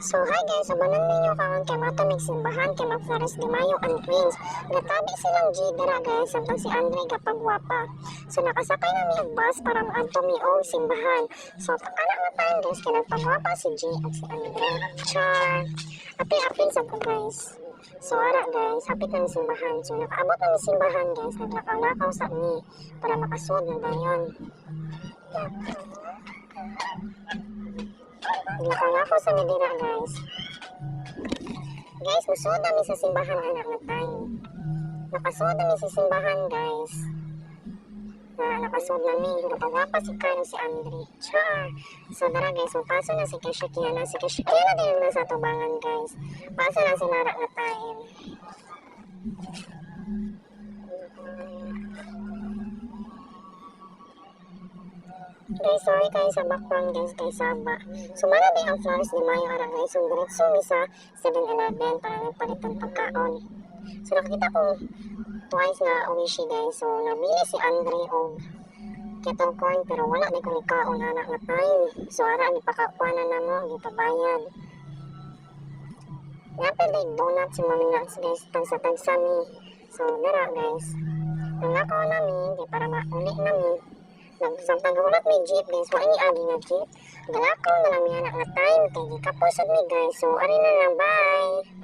So hi guys, abangan ninyo karon kay matamig simbahan kay Flores de Mayo and Queens. Natabi silang G dira guys, samtang si Andre gapagwapa. So nakasakay na mi og bus para maadto mi og simbahan. So pakana nga time guys kay nagpagwapa si G at si Andre. Char. Apil sa ko guys. So ara guys, hapit na mi simbahan. So nakaabot na mi simbahan guys, naglakaw-lakaw sa mi para makasud na dayon. Nakalako sa Medina guys. Guys, musod kami sa simbahan anak na time. Nakasod kami sa simbahan guys. Nakasod namin. Napagwapa si Kano si Andre. Char. So dara guys, paso na si Keshakiana. Si Keshakiana din na sa tubangan guys. Paso na si Narak na time. Guys, sorry kayo sa background guys, kay Saba. So, mara din ang Flores de Mayo ara guys. So, diretso mi sa 7-Eleven para nagpalit ng pagkaon. So, nakita ko twice na uwishi guys. So, nabili si Andre og kettle corn pero wala na kong ikaon anak na time. So, ara ni pakakuanan na mo, di pa bayad. Napili donut si Mami Nuts guys, tagsa-tagsami. So, dara guys. Nangakaw namin, di para mauli namin. Samtang gulat may jeep guys, wala ni agi nga jeep. Galakaw na lang may anak nga time, kaya gikapos mi guys. So, ari na lang, bye!